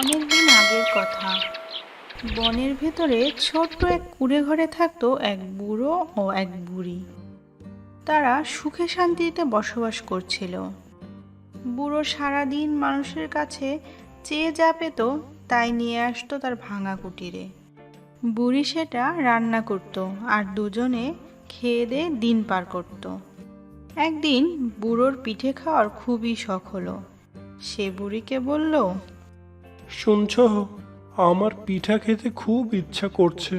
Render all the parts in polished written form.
অনেকদিন আগের কথা। বনের ভেতরে ছোট্ট এক কুঁড়ে ঘরে থাকতো এক বুড়ো ও এক বুড়ি। তারা সুখে শান্তিতে বসবাস করছিল। বুড়ো সারাদিন মানুষের কাছে চেয়ে যা পেত তাই নিয়ে আসতো তার ভাঙা কুটিরে। বুড়ি সেটা রান্না করত আর দুজনে খেয়ে দিয়ে দিন পার করত। একদিন বুড়োর পিঠে খাওয়ার খুবই শখ হলো। সে বুড়িকে বলল, শুনছ, আমার পিঠা খেতে খুব ইচ্ছা করছে।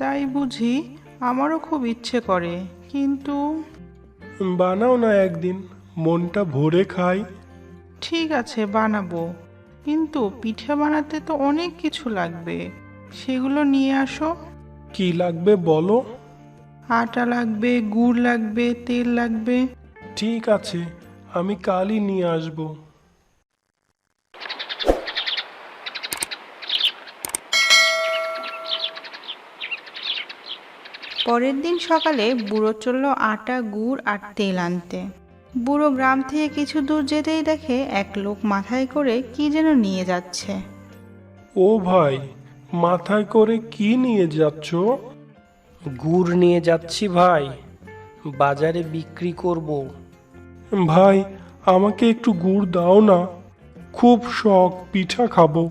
তাই বুঝি? আমারও খুব ইচ্ছে করে, কিন্তু বানাও না একদিন, মনটা ভরে খাই। ঠিক আছে, বানাবো। কিন্তু পিঠা বানাতে তো অনেক কিছু লাগবে, সেগুলো নিয়ে আসো। কি লাগবে বলো? আটা লাগবে, গুড় লাগবে, তেল লাগবে। ঠিক আছে, আমি কালই নিয়ে আসবো। পরের দিন সকালে বুড়ো চলল আটা, গুড় আর তেল আনতে। বুড়ো গ্রাম থেকে কিছু দূর যেতেই দেখে এক লোক মাথায় করে কি যেন নিয়ে যাচ্ছে। ও ভাই, মাথায় করে কি নিয়ে যাচ্ছ? গুড় নিয়ে যাচ্ছি ভাই, বাজারে বিক্রি করব। ভাই, আমাকে একটু গুড় দাও না, খুব শখ পিঠা খাবো।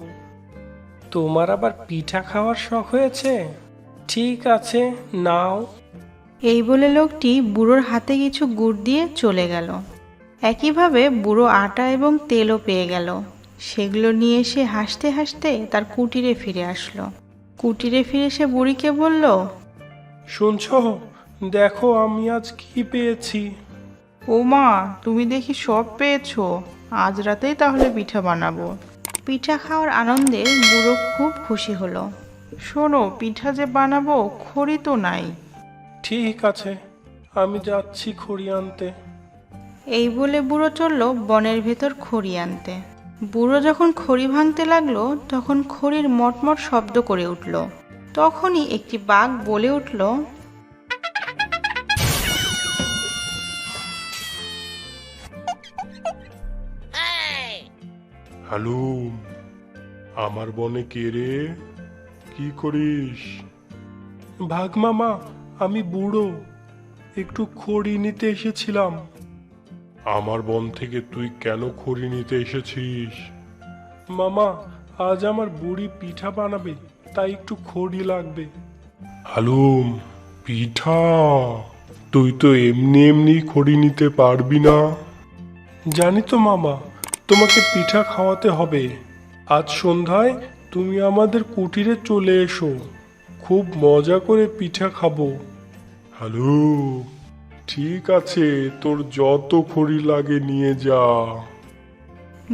তোমার আবার পিঠা খাওয়ার শখ হয়েছে? ঠিক আছে, নাও। এই বলে লোকটি বুড়োর হাতে কিছু গুড় দিয়ে চলে গেল। একইভাবে বুড়ো আটা এবং তেলও পেয়ে গেল। সেগুলো নিয়ে সে হাসতে হাসতে তার কুটিরে ফিরে আসলো। কুটিরে ফিরে সে বুড়িকে বলল, শুনছ, দেখো আমি আজ কি পেয়েছি। ও মা, তুমি দেখি সব পেয়েছো। আজ রাতেই তাহলে পিঠা বানাবো। পিঠা খাওয়ার আনন্দে বুড়ো খুব খুশি হলো। শোনো, পিঠা যে বানাবো, খড়ি তো নাই। ঠিক আছে, আমি যাচ্ছি খড়ি আনতে। এই বলে বুড়ো চলল বনের ভেতর খড়ি আনতে। বুড়ো যখন খড়ি ভাঙতে লাগলো তখন খড়ির মটমট শব্দ করে উঠল। তখনই একটি বাঘ বলে উঠল, হ্যালো, আমার বনে কে রে? কি করিস? ভাগ মামা, আমি বুড়ো, একটু খড়ি নিতে এসেছিলাম। আমার বন থেকে তুই কেন খড়ি নিতে এসেছিস? মামা, আজ আমার বুড়ি পিঠা বানাবে, তাই একটু খড়ি লাগবে। হালুম, পিঠা? তুই তো এমনি এমনি খড়ি নিতে পারবি না। জানি তো মামা, তোমাকে পিঠা খাওয়াতে হবে। আজ সন্ধ্যায় তুমি আমাদের কুটিরে চলে এসো, খুব মজা করে পিঠা খাবো। হ্যালো, ঠিক আছে, তোর যত খড়ি লাগে নিয়ে যা।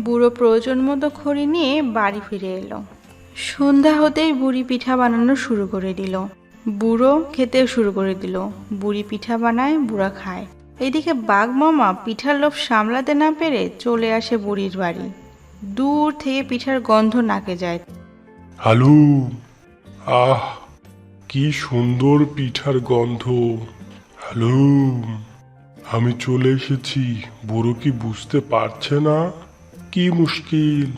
বুড়ো প্রয়োজন মতো খড়ি নিয়ে বাড়ি ফিরে এলো। সন্ধ্যা হতেই বুড়ি পিঠা বানানো শুরু করে দিল। বুড়ো খেতেও শুরু করে দিল। বুড়ি পিঠা বানায়, বুড়া খায়। এদিকে বাঘ মামা পিঠার লোভ সামলাতে না পেরে চলে আসে বুড়ির বাড়ি। দূর থেকে পিঠার গন্ধ নাকে যায়। হ্যালো, আহ, কি সুন্দর পিঠার গন্ধ। হ্যালো, আমি চলে এসেছি। বুড়ো কি বুঝতে পারছে না? কি মুশকিল!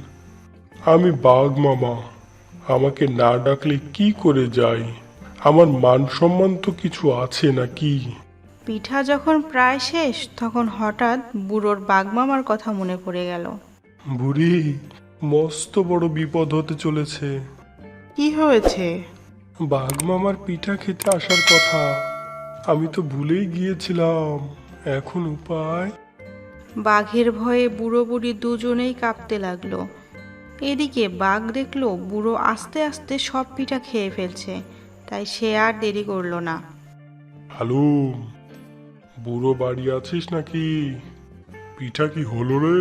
আমি বাঘ মামা, আমাকে না ডাকলে কি করে যাই? আমার মান সম্মান তো কিছু আছে নাকি? পিঠা যখন প্রায় শেষ তখন হঠাৎ বুড়োর বাঘ মামার কথা মনে পড়ে গেল। বুড়ি, মস্ত বড় বিপদ হতে চলেছে। কি হয়েছে? বাঘ মামার পিঠা খেতে আসার কথা, আমি তো ভুলেই গিয়েছিলাম। এখন উপায়? বাঘের ভয়ে বুড়ো বুড়ি দুজনেই কাঁপতে লাগলো। এদিকে বাঘ দেখলো বুড়ো আস্তে আস্তে সব পিঠা খেয়ে ফেলছে, তাই সে আর দেরি করলো না। হ্যালো, বুড়ো বাড়ি আছিস নাকি? পিঠা কি হলো রে?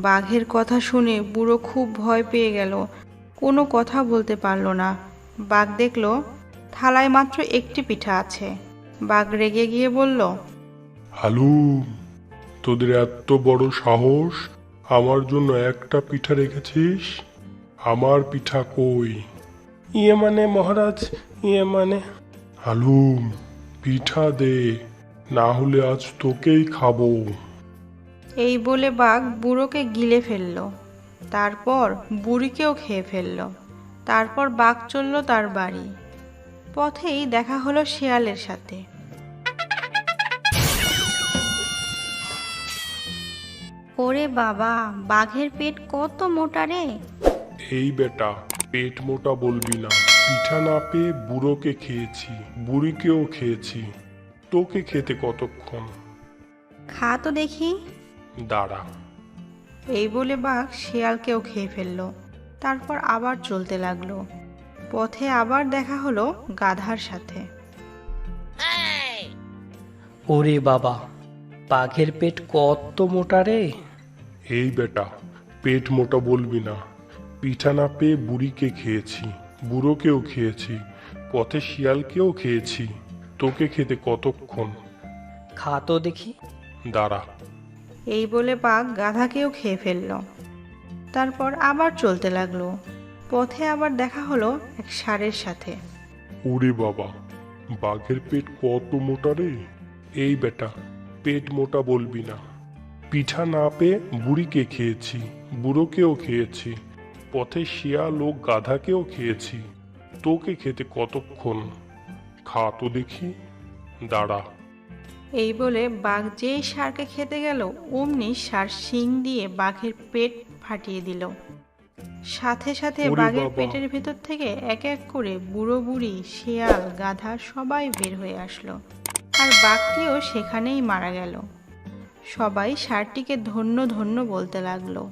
বাঘের কথা শুনে বুড়ো খুব ভয় পেয়ে গেল, কোনো কথা বলতে পারলো না। বাঘ দেখলো থালায় মাত্র একটি পিঠা আছে। বাঘ রেগে গিয়ে বলল, হ্যালো, তোদের এত বড় সাহস, আমার জন্য একটা পিঠা রেখেছিস? আমার পিঠা কই? ইয়ে মানে মহারাজ, ইয়ে মানে। হ্যালো, পিঠা দে, না হলে আজ তোকেই খাবো। এই বলে বাঘ বুড়োকে গিলে ফেললো। তারপর বুড়িকেও খেয়ে ফেললো। তারপর বাঘ চলল তার বাড়ি। পথেই দেখা হলো শেয়ালের সাথে। ওরে বাবা, বাঘের পেট কত মোটা রে! এই বেটা, পেট মোটা বলবি না। পিঠা না পেয়ে বুড়োকে খেয়েছি, বুড়িকেও খেয়েছি। তোকে খেতে কতক্ষণ? খা তো দেখি। দাঁড়া। এই বলে বাঘ শিয়ালকেও খেয়ে ফেললো। তারপর আবার চলতে লাগলো। পথে আবার দেখা হলো গাধার সাথে। ওরে বাবা, বাঘের পেট কত মোটা রে! এই বেটা, পেট মোটা বলবি না। পিঠা না পেয়ে বুড়িকে খেয়েছি, বুড়োকেও খেয়েছি, পথে শিয়ালকেও খেয়েছি। তোকে খেতে কতক্ষণ? খা তো দেখি। দাঁড়া। এই বলে বাঘ গাধাকেও খেয়ে ফেললো। তারপর আবার চলতে লাগলো। পথে আবার দেখা হলো এক ষাঁড়ের সাথে। ওরে বাবা, বাঘের পেট কত মোটা রে! এই বেটা, পেট মোটা বলবি না। পিঠা না পেয়ে বুড়িকে খেয়েছি, বুড়োকেও খেয়েছি, পথে শিয়াল ও গাধাকেও খেয়েছি। তোকে খেতে কতক্ষণ? খা তো দেখি। দাঁড়া। এই বলে বাঘ যেই ষাঁড়কে খেতে গেল, অমনি ষাঁড় শিং দিয়ে বাঘের পেট ফাটিয়ে দিল। সাথে সাথে ওরে বাঘের বাবা! পেটের ভেতর থেকে এক এক করে বুড়ো বুড়ি, শিয়াল, গাধা সবাই বের হয়ে আসলো। আর বাঘটিও সেখানেই মারা গেল। সবাই ষাঁড়টিকে ধন্য ধন্য বলতে লাগলো।